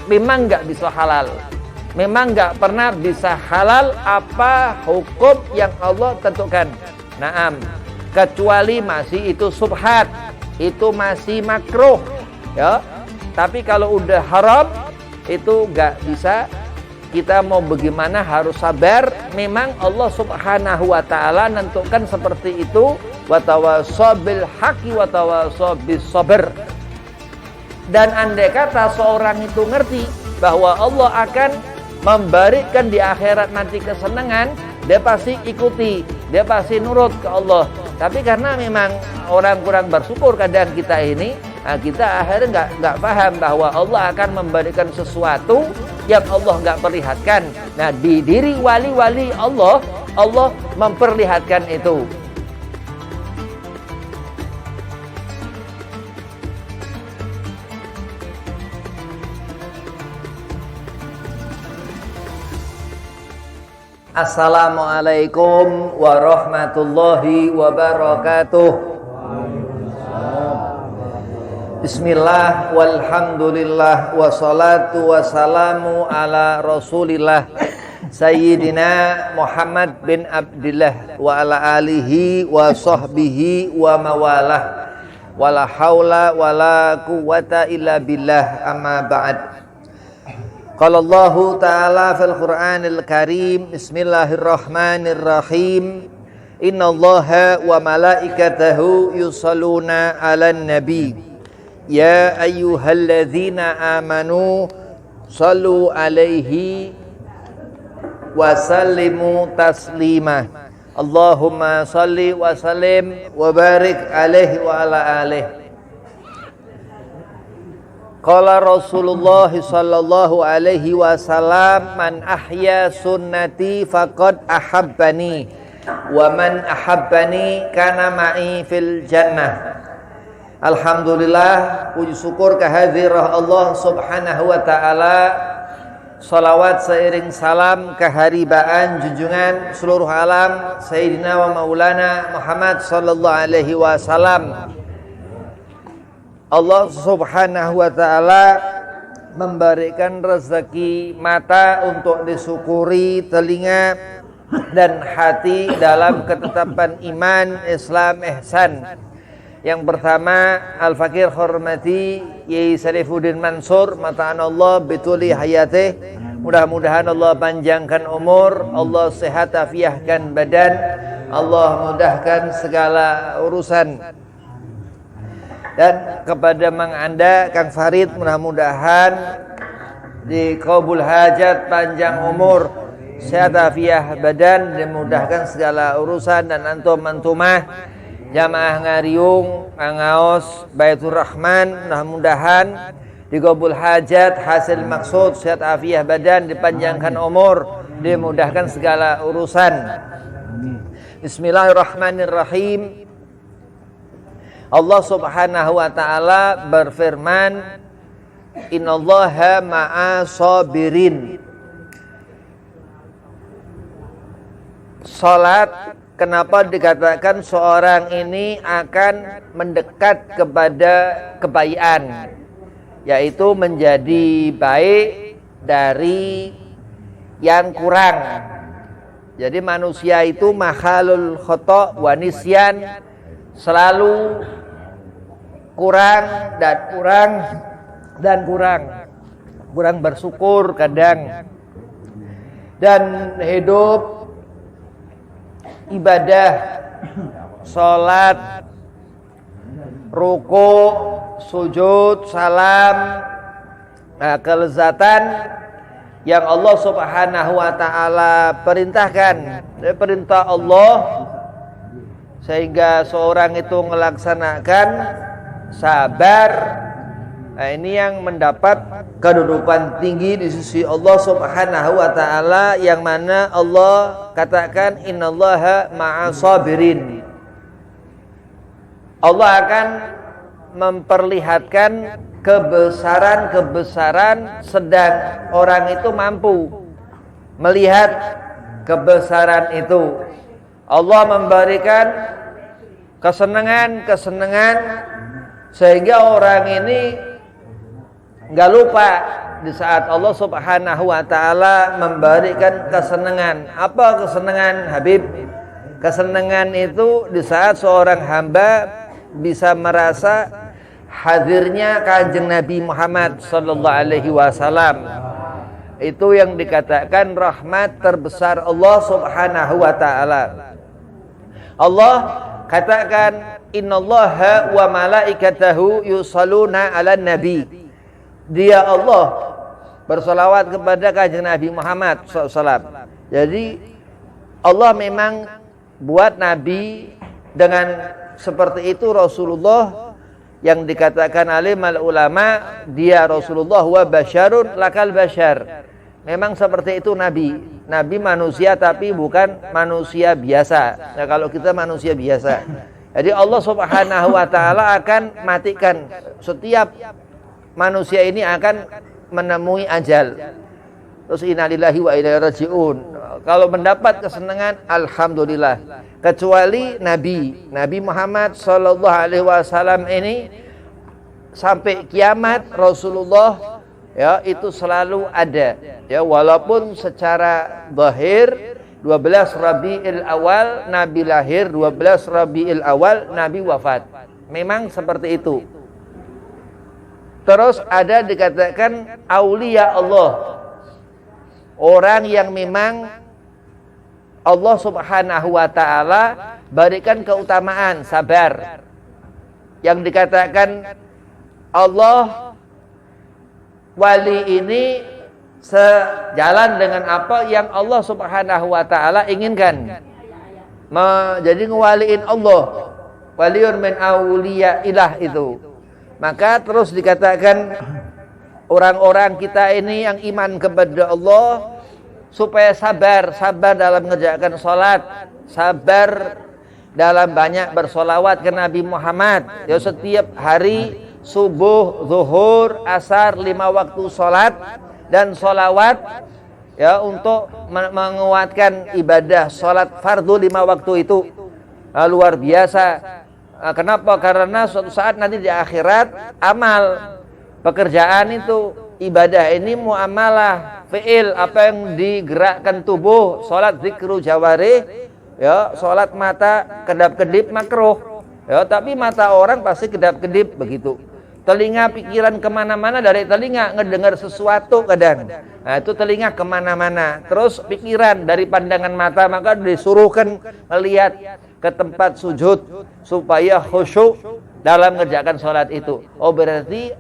memang nggak bisa halal. Memang nggak pernah bisa halal apa hukum yang Allah tentukan. Naam, kecuali masih itu subhat, itu masih makruh, ya. Tapi kalau udah haram itu nggak bisa. Kita mau bagaimana harus sabar. Memang Allah Subhanahu wa taala nentukan seperti itu. Wa tawassaw bil haqqi wa tawassaw bis sabr. Dan andai kata seorang itu ngerti bahwa Allah akan memberikan di akhirat nanti kesenangan, dia pasti ikuti, dia pasti nurut ke Allah. Tapi karena memang orang kurang bersyukur kadang kita ini, nah kita akhirnya nggak paham bahwa Allah akan memberikan sesuatu yang Allah nggak perlihatkan. Nah, di diri wali-wali Allah, Allah memperlihatkan itu. Assalamualaikum warahmatullahi wabarakatuh. Bismillah walhamdulillah wassalatu wassalamu ala rasulillah Sayyidina Muhammad bin Abdillah wa ala alihi wa sahbihi wa mawalah wala haula wala quwwata illa billah amma ba'd. Qala Allah ta'ala fil Qur'anil Karim, bismillahirrahmanirrahim, innallaha wa malaikatahu yusalluna 'alan nabi ya ayyuhalladzina amanu sallu 'alaihi wa sallimu taslima. Allahumma salli wa sallim wa barik 'alaihi wa ala alihi. Qala Rasulullah sallallahu alaihi wasallam, man ahya sunnati faqad ahabbani wa man ahabbani kana ma'i fil jannah. Alhamdulillah, puji syukur kehadirat Allah subhanahu wa ta'ala. Salawat seiring salam keharibaan junjungan seluruh alam Sayyidina wa Maulana Muhammad sallallahu alaihi wasallam. Allah subhanahu wa ta'ala memberikan rezeki mata untuk disyukuri, telinga dan hati dalam ketetapan iman, Islam, ihsan. Yang pertama, Al-Fakir hormati Yai Sarifuddin Mansur, mata'anallah bituli hayatih. Mudah-mudahan Allah panjangkan umur, Allah sehat afiahkan badan, Allah mudahkan segala urusan. Dan kepada Mang Anda, Kang Farid, mudah-mudahan dikabul hajat, panjang umur, sehat afiah badan, dimudahkan segala urusan. Dan antum-antumah jamaah ngariung, ngaos Baitur Rahman, mudah-mudahan dikabul hajat, hasil maksud, sehat afiah badan, dipanjangkan umur, dimudahkan segala urusan. Bismillahirrahmanirrahim. Allah subhanahu wa ta'ala berfirman, innallaha ma'a sabirin. Salat, kenapa dikatakan seorang ini akan mendekat kepada kebaikan, yaitu menjadi baik dari yang kurang. Jadi manusia itu makhalul khata' wa nisyan, selalu kurang bersyukur kadang, dan hidup ibadah, sholat, ruku, sujud, salam, kelezatan yang Allah subhanahu wa ta'ala perintahkan, perintah Allah, sehingga seorang itu melaksanakan sabar. Nah, ini yang mendapat kedudukan tinggi di sisi Allah subhanahu wa ta'ala, yang mana Allah katakan innallaha ma'as sabirin. Allah akan memperlihatkan kebesaran-kebesaran sedang orang itu mampu melihat kebesaran itu. Allah memberikan kesenangan-kesenangan sehingga orang ini nggak lupa di saat Allah Subhanahu wa taala memberikan kesenangan. Apa kesenangan, Habib? Kesenangan itu di saat seorang hamba bisa merasa hadirnya Kanjeng Nabi Muhammad sallallahu alaihi wasallam. Itu yang dikatakan rahmat terbesar Allah Subhanahu wa taala. Allah katakan innallaha wa malaikatahu yusalluna 'alan nabi. Dia Allah bersolawat kepada Kanjeng Nabi Muhammad SAW. Jadi Allah memang buat Nabi dengan seperti itu. Rasulullah yang dikatakan alim ulama, dia Rasulullah wa basyarun lakal basyar. Memang seperti itu Nabi. Nabi manusia tapi bukan manusia biasa. Nah, kalau kita manusia biasa. Jadi Allah Subhanahu wa taala akan matikan. Setiap manusia ini akan menemui ajal. Terus innalillahi wa inna ilaihi rajiun. Kalau mendapat kesenangan, alhamdulillah. Kecuali Nabi Muhammad sallallahu alaihi wasallam ini sampai kiamat Rasulullah ya itu selalu ada. Ya walaupun secara zahir 12 Rabiul Awal Nabi lahir, 12 Rabiul Awal Nabi wafat. Memang seperti itu. Terus ada dikatakan aulia Allah. Orang yang memang Allah Subhanahu wa taala berikan keutamaan sabar. Yang dikatakan Allah wali ini sejalan dengan apa yang Allah Subhanahu wa taala inginkan. Jadi ngewaliin Allah. Waliun min auliya ilah itu. Maka terus dikatakan orang-orang kita ini yang iman kepada Allah supaya sabar dalam mengerjakan salat, sabar dalam banyak bersolawat ke Nabi Muhammad. Ya setiap hari subuh, zuhur, asar 5 waktu salat dan solawat ya untuk menguatkan ibadah salat fardu 5 waktu itu. Luar biasa. Kenapa? Karena suatu saat nanti di akhirat amal pekerjaan itu ibadah ini muamalah fi'il, apa yang digerakkan tubuh, salat zikru jawari ya, salat mata kedap-kedip makruh ya, tapi mata orang pasti kedap-kedip begitu. Telinga pikiran kemana-mana, dari telinga ngedengar sesuatu kadang. Nah itu telinga kemana-mana. Terus pikiran dari pandangan mata, maka disuruhkan melihat ke tempat sujud supaya khusyuk dalam mengerjakan sholat itu. Oh berarti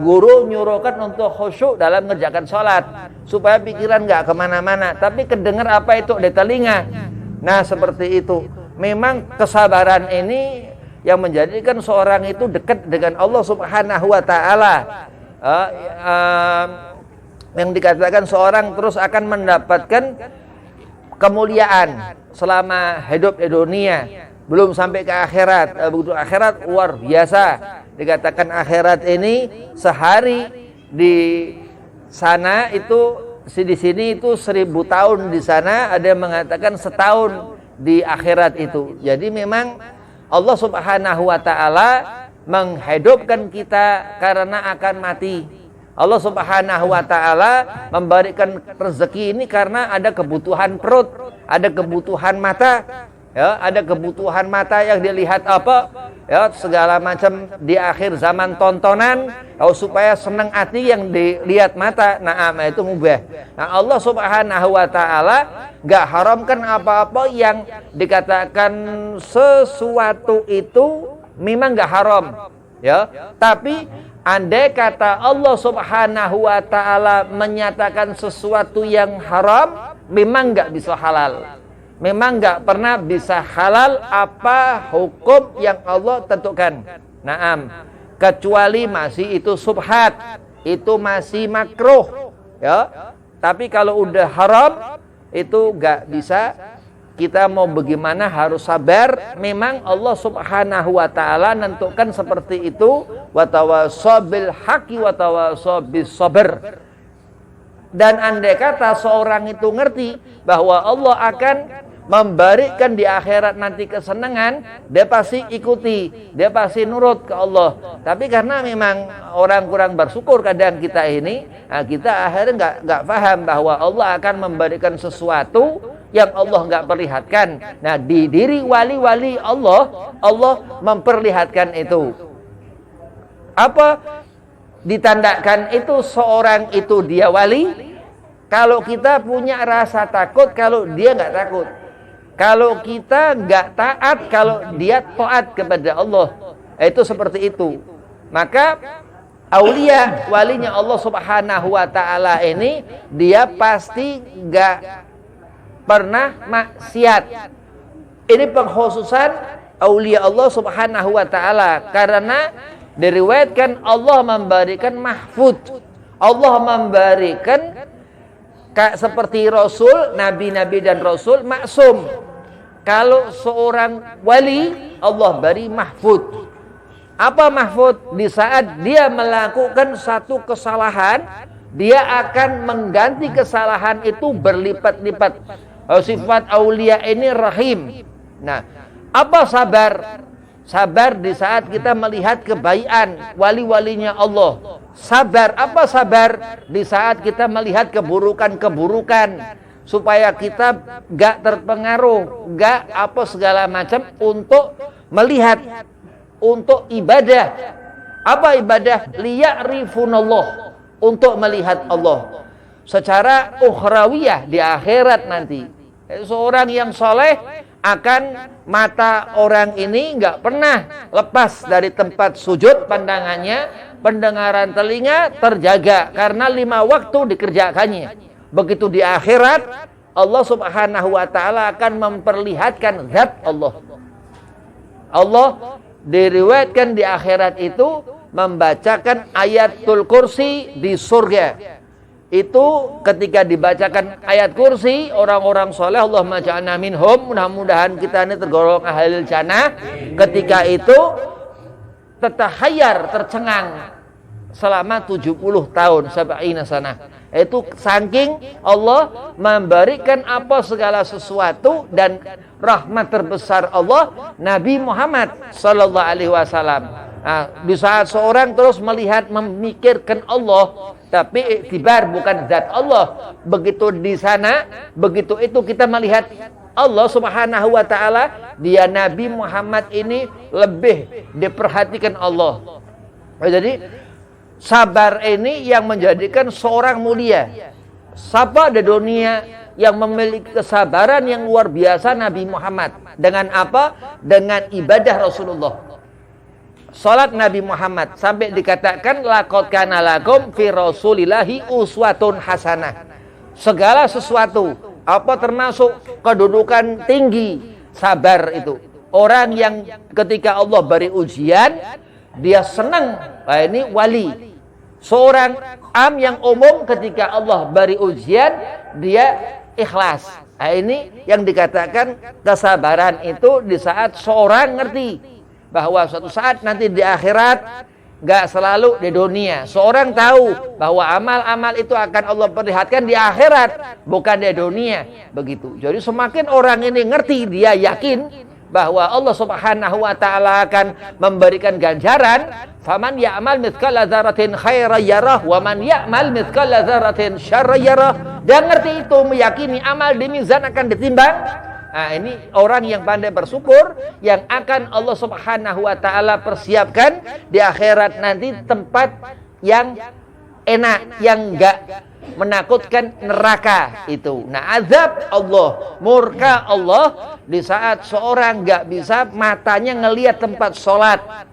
guru nyuruhkan untuk khusyuk dalam mengerjakan sholat supaya pikiran nggak kemana-mana, tapi kedengar apa itu di telinga. Nah seperti itu. Memang kesabaran ini yang menjadikan seorang itu dekat dengan Allah Subhanahu wa taala. Yang dikatakan seorang terus akan mendapatkan kemuliaan selama hidup di dunia, belum sampai ke akhirat. Begitu akhirat luar biasa. Dikatakan akhirat ini sehari di sana itu, di sini itu 1000 tahun di sana, ada yang mengatakan setahun di akhirat itu. Jadi memang Allah Subhanahu wa taala menghidupkan kita karena akan mati. Allah Subhanahu wa taala memberikan rezeki ini karena ada kebutuhan perut, ada kebutuhan mata, ya, ada kebutuhan mata yang dilihat apa? Ya, segala macam di akhir zaman tontonan, supaya senang hati yang dilihat mata. Nah, itu mubah. Nah, Allah Subhanahu wa taala enggak haramkan apa-apa yang dikatakan sesuatu itu memang enggak haram, ya. Tapi andai kata Allah Subhanahu wa taala menyatakan sesuatu yang haram, memang enggak bisa halal. Memang enggak pernah bisa halal apa hukum yang Allah tentukan. Naam, kecuali masih itu subhat, itu masih makruh, ya. Tapi kalau udah haram itu enggak bisa. Kita mau bagaimana harus sabar. Memang Allah Subhanahu wa taala nentukan seperti itu, wa tawassaw bil haqqi wa tawassaw bis sabr. Dan andai kata seorang itu ngerti bahwa Allah akan memberikan di akhirat nanti kesenangan, dia pasti ikuti, dia pasti nurut ke Allah. Tapi karena memang orang kurang bersyukur kadang kita ini, kita akhirnya nggak paham bahwa Allah akan memberikan sesuatu yang Allah nggak perlihatkan. Nah, di diri wali-wali Allah, Allah memperlihatkan itu. Apa ditandakan itu seorang itu dia wali? Kalau kita punya rasa takut, kalau dia nggak takut. Kalau kita nggak taat, kalau dia taat kepada Allah, itu seperti itu. Maka aulia, walinya Allah Subhanahu wa Ta'ala ini, dia pasti nggak pernah maksiat. Ini pengkhususan aulia Allah Subhanahu wa Ta'ala, karena diriwayatkan Allah memberikan mahfud, Allah memberikan seperti Rasul, Nabi-Nabi dan Rasul maksum. Kalau seorang wali, Allah beri mahfud. Apa mahfud? Di saat dia melakukan satu kesalahan, dia akan mengganti kesalahan itu berlipat-lipat. Sifat aulia ini rahim. Nah, apa sabar? Sabar di saat kita melihat kebaikan wali-walinya Allah. Sabar, apa sabar? Di saat kita melihat keburukan-keburukan, supaya kita gak terpengaruh, gak apa segala macam untuk melihat, untuk ibadah. Apa ibadah? Liya'rifunallah, untuk melihat Allah secara ukhrawiyah di akhirat nanti. Seorang yang soleh akan mata orang ini nggak pernah lepas dari tempat sujud pandangannya, pendengaran telinga terjaga karena 5 waktu dikerjakannya. Begitu di akhirat, Allah Subhanahu wa Ta'ala akan memperlihatkan zat Allah. Allah diriwayatkan di akhirat itu membacakan ayatul kursi di surga. Itu ketika dibacakan ayat kursi, orang-orang soleh, Allahumma ja'alna minhum, mudah-mudahan kita ini tergolong ahlil jannah. Ketika itu tertahayyar, tercengang selama 70 tahun, sab'ina sanah. Itu saking Allah memberikan apa segala sesuatu, dan rahmat terbesar Allah Nabi Muhammad sallallahu alaihi wasallam. Di saat seorang terus melihat, memikirkan Allah, tapi iktibar bukan zat Allah. Begitu di sana, begitu itu kita melihat Allah Subhanahu wa Ta'ala, dia Nabi Muhammad ini lebih diperhatikan Allah. Jadi sabar ini yang menjadikan seorang mulia. Siapa di dunia yang memiliki kesabaran yang luar biasa? Nabi Muhammad. Dengan apa? Dengan ibadah Rasulullah. Salat Nabi Muhammad, sampai dikatakan laqad kana lakum fi rasulillahi uswatun hasanah. Segala sesuatu, apa termasuk kedudukan tinggi, sabar itu. Orang yang ketika Allah beri ujian, dia senang, ini wali. Seorang yang umum ketika Allah beri ujian, dia ikhlas. Ini yang dikatakan kesabaran itu di saat seorang ngerti bahwa suatu saat nanti di akhirat, gak selalu di dunia. Seorang tahu bahwa amal-amal itu akan Allah perlihatkan di akhirat, bukan di dunia. Begitu. Jadi semakin orang ini ngerti, dia yakin bahwa Allah Subhanahu wa Ta'ala akan memberikan ganjaran. Faman ya'mal mithqala dzarratin khairan yarah wa man ya'mal mithqala dzarratin syarran yarah. Dia ngerti itu, meyakini amal di mizan akan ditimbang. Ini orang yang pandai bersyukur, yang akan Allah Subhanahu wa Ta'ala persiapkan di akhirat nanti tempat yang enak, yang enggak menakutkan, neraka itu. Nah, azab Allah, murka Allah di saat seorang enggak bisa matanya ngelihat tempat sholat.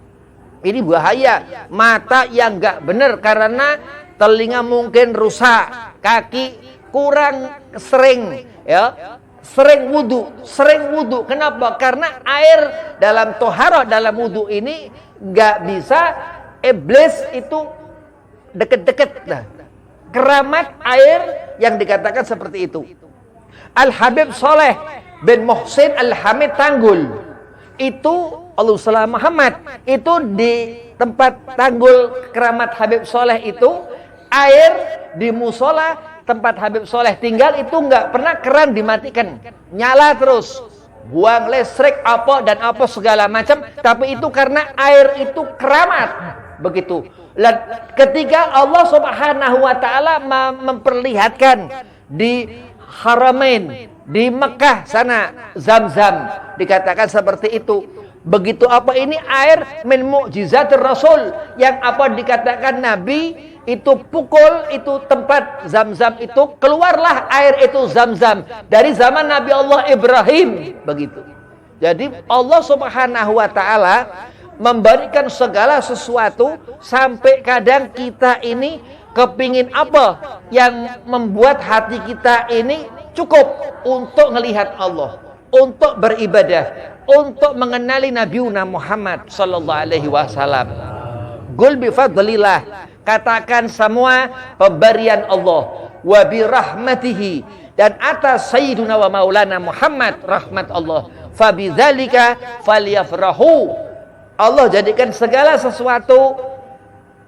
Ini bahaya. Mata yang enggak benar karena telinga mungkin rusak, kaki kurang sering, ya. Sering wudu. Kenapa? Karena air dalam toharoh, dalam wudu ini nggak bisa iblis itu deket-deket. Nah, keramat air yang dikatakan seperti itu. Al-Habib Soleh bin Muhsin Al-Hamid Tanggul, itu Allah Muhammad, itu di tempat Tanggul keramat Habib Soleh itu, air di musola tempat Habib Soleh tinggal itu nggak pernah keran dimatikan, nyala terus, buang listrik apa dan apa segala macam. Tapi itu karena air itu keramat begitu. Dan ketika Allah Subhanahu wa taala memperlihatkan di Haramain di Mekah sana Zam-Zam, dikatakan seperti itu. Begitu apa ini air min mu'jizatir Rasul, yang apa dikatakan Nabi itu pukul itu tempat Zam-Zam itu, keluarlah air itu Zam-Zam dari zaman Nabi Allah Ibrahim begitu. Jadi Allah Subhanahu wa taala memberikan segala sesuatu sampai kadang kita ini kepingin apa yang membuat hati kita ini cukup untuk melihat Allah, untuk beribadah, untuk mengenali Nabi Muhammad sallallahu alaihi wasallam. Qul bi fadlillah, katakan semua pemberian Allah, wa bi rahmatihi, dan atas sayyiduna wa maulana Muhammad rahmat Allah, fa bidzalika falyafrahu. Allah jadikan segala sesuatu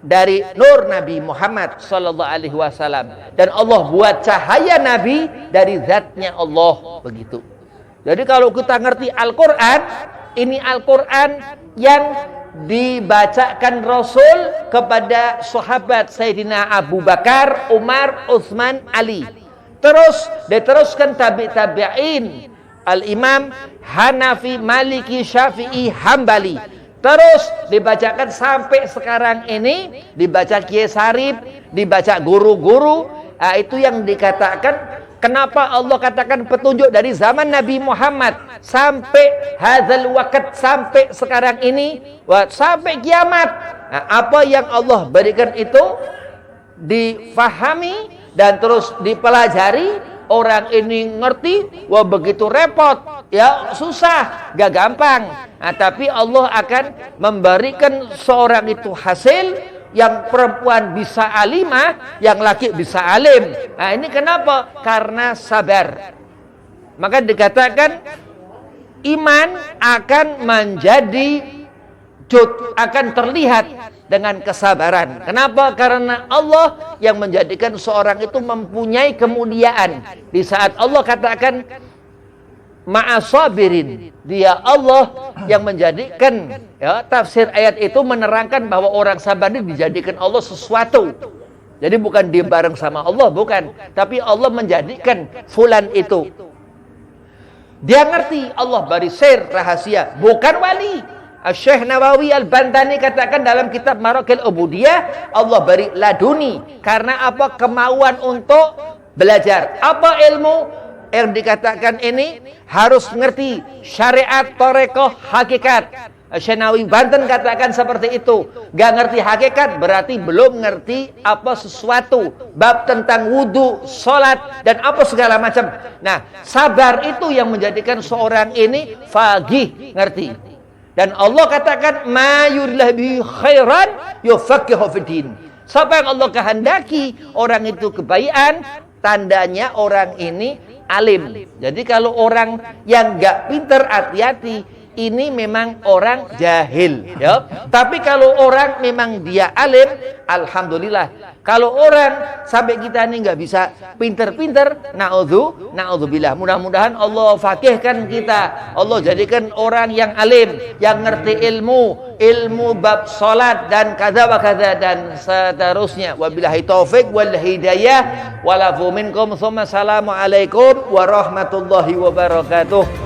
dari nur Nabi Muhammad sallallahu alaihi wasallam, dan Allah buat cahaya Nabi dari zatnya Allah begitu. Jadi kalau kita ngerti Al-Qur'an, ini Al-Qur'an yang dibacakan Rasul kepada sahabat Sayyidina Abu Bakar, Umar, Utsman, Ali. Terus diteruskan tabi'in, Al-Imam Hanafi, Maliki, Syafi'i, Hambali. Terus dibacakan sampai sekarang ini, dibaca Kiai Sarip, dibaca guru-guru. Nah, itu yang dikatakan kenapa Allah katakan petunjuk dari zaman Nabi Muhammad sampai hadzal waqt, sampai sekarang ini, sampai kiamat. Nah, apa yang Allah berikan itu difahami dan terus dipelajari. Orang ini ngerti, wah begitu repot, ya susah, gak gampang. Nah, tapi Allah akan memberikan seorang itu hasil, yang perempuan bisa alimah, yang laki bisa alim. Nah, ini kenapa? Karena sabar. Maka dikatakan iman akan menjadi akan terlihat dengan kesabaran. Kenapa? Karena Allah yang menjadikan seorang itu mempunyai kemuliaan. Di saat Allah katakan ma'asabirin, dia Allah yang menjadikan, ya, tafsir ayat itu menerangkan bahwa orang sabar ini dijadikan Allah sesuatu. Jadi bukan dia bareng sama Allah, bukan, tapi Allah menjadikan fulan itu. Dia ngerti Allah beri sir rahasia, bukan wali. Syekh Nawawi Al-Bantani katakan dalam kitab Marakil Ubudiyah, Allah beri laduni. Karena apa? Kemauan untuk belajar. Apa ilmu yang dikatakan ini? Harus ngerti syariat, tarekoh, hakikat. Syekh Nawawi Banten katakan seperti itu. Gak ngerti hakikat berarti belum ngerti apa sesuatu. Bab tentang wudu, sholat, dan apa segala macam. Nah, sabar itu yang menjadikan seorang ini faqih, ngerti. Dan Allah katakan ma yuridillahu khairan yufaqihu fiddin. Siapa yang Allah kehendaki orang itu kebaikan, tandanya orang ini alim. Jadi kalau orang yang enggak pintar, hati-hati, ini memang orang jahil, ya. Tapi kalau orang memang dia alim, alhamdulillah. Kalau orang sampai kita ini nggak bisa pinter-pinter, na'udzubillah. Mudah-mudahan Allah fakihkan kita. Allah jadikan orang yang alim, yang ngerti ilmu bab salat dan kadza wa kadza dan seterusnya. Wabillahi taufik wal hidayah. Walafu minkum. Assalamualaikum warahmatullahi wabarakatuh.